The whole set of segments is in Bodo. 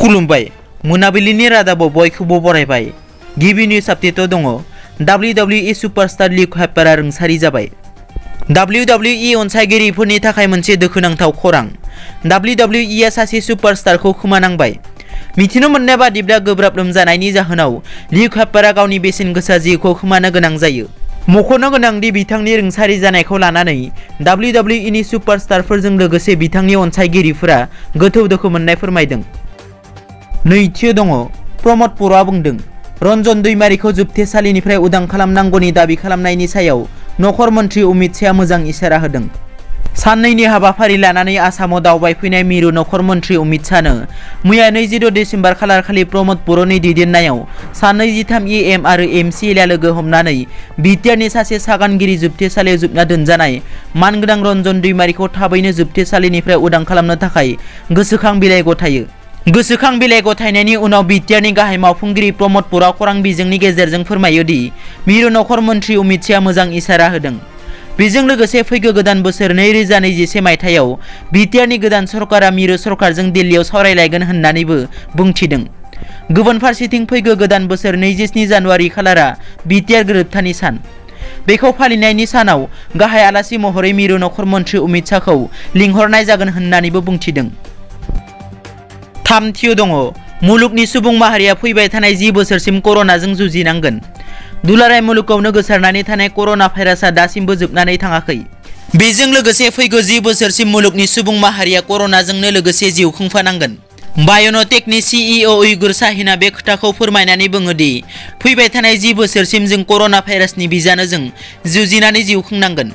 खुलुमबाय मोनाबिलिनि रादाबाव बयखौबो बरायबाय। गिबि निउज आपडेटआव दङ WWE सुपारस्टार लिग हाइपारआ रुंसारि जाबाय। WWE अनसायगिरिफोरनि थाखाय मोनसे दुखुनांथाव खौरां। WWE आ सासे सुपारस्टारखौ खोमानांबाय। मिथिनो मोननाय बादिब्ला गोब्राब लोमजानायनि जाहोनाव लिग हाइपारआ गावनि बेसेन गोसा जिउखौ खोमानो गोनां जायो। मख'नो गोनांदि बिथांनि रुंसारि जानायखौ लानानै WWE नि सुपारस्टारफोरजों लोगोसे बिथांनि अनसायगिरिफोरा गोथौ दुखु मोननाय फोरमायदों। नैथियाव दङ प्रमद बर'आ बुंदों रन्जन दैमारिखौ जोबथेसालिनिफ्राय उदां खालामनांगौनि दाबि खालामनायनि सायाव नखर मन्थ्रि अमित शाहआ मोजां इसारा होदों। साननैनि हाबाफारि लानानै आसामाव दावबायफैनाय मिरु नखर मन्थ्रि अमित शाहनो मैया 26 डिसेम्बर खालारखालि प्रमद बर'नि दैदेननायाव सा 23 EM आरो MCLA लोगो हमनानै बिटिआरनि सासे सागानगिरि जोबथेसालियाव जोबना दोनजानाय मानगोनां रन्जन दैमारिखौ थाबैनो जोबथेसालिनिफ्राय उदां खालामनो थाखाय गोसोखां बिलाइ गथायो। गोसोखां बिलाइ गथायनायनि उनाव बिटिआरनि गाहाय मावफुंगिरि प्रमद बर'आ खौरां बिजोंनि गेजेरजों फोरमायो दि मिरु नखर मन्थ्रि अमित शाहआ मोजां इसारा होदों। बेजों लोगोसे फैगौ गोदान बोसोर 2021 मायथाइयाव बिटिआरनि गोदान सरकारा मिरु सरकारजों दिल्लीयाव सावरायलायगोन होननानैबो बुंथिदों। गुबुन फारसेथिं फैगौ गोदान बोसोर 27 जानुवारि खालारा बिटिआर गोरोबथानि सान। बेखौ फालिनायनि सानाव गाहाय आलासि महरै मिरु नखर मन्थ्रि अमित शाहखौ लिंहरनाय जागोन होननानैबो बुंथिदों। थामथियाव दङ मुलुगनि सुबुं माहारिया फैबाय थानाय 10 बोसोरसिम कर'नाजों जुजिनांगोन। दुलाराय मुलुगावनो गोसारनानै थानाय कर'ना भाइरासआ दासिमबो जोबनानै थाङाखै। बेजों लोगोसे फैगौ 10 बोसोरसिम मुलुगनि सुबुं माहारिया कर'नाजोंनो लोगोसे जिउ खुंफानांगोन। बाय'नटेकनि CEO उइगुर शाहीना बे खोथाखौ फोरमायनानै बुङो दि फैबाय थानाय 10 बोसोरसिम जों कर'ना भाइरासनि बिजानुजों जुजिनानै जिउ खुंनांगोन।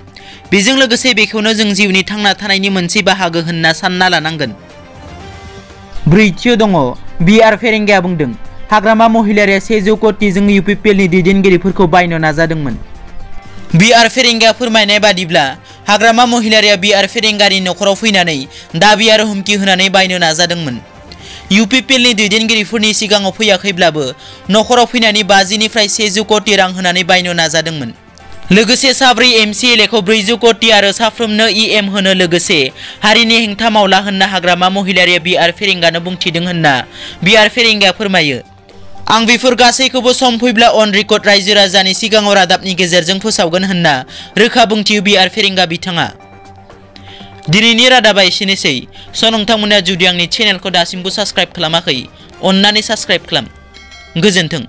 बेजों लोगोसे बेखौनो जों जिउनि थांना थानायनि मोनसे बाहागो होनना सानना लानांगोन। ब्रैथियाव दङ BR फेरेंगाया बुंदों हाग्रामा महिलारिया 100 कोटिजों UPPLनि दैदेनगिरिफोरखौ बायनो नाजादोंमोन। BR फेरेंगाया फोरमायनाय बादिब्ला हाग्रामा महिलारिया BR फेरेंगानि नखराव फैनानै दाबि आरो हुमखि होनानै बायनो नाजादोंमोन। UPPLनि दैदेनगिरिफोरनि सिगाङाव फैयाखैब्लाबो नखराव फैनानै 50 निफ्राय 100 कोटि रां होनानै बायनो नाजादोंमोन। लोगोसे साब्रै MCLAखौ 400 कोटि आरो साफ्रोमनो EM होनो लोगोसे हारिनि हेंथा मावला होनना हाग्रामा महिलारिया BR फेरेंगानो बुंथिदों होनना BR फेरेंगाया फोरमायो। आं बेफोर गासैखौबो सम फैब्ला अन रेकर्ड रायजो राजानि सिगाङाव रादाबनि गेजेरजों फोसावगोन होनना रोखा बुंथियो BR फेरेंगा बिथाङा। दिनैनि रादाबा एसेनोसै। नोंथांमोना जुदि आंनि चेनेलखौ दासिमबो साबस्क्राइब खालामाखै अन्नानै साबस्क्राइब खालाम। गोजोन्थों।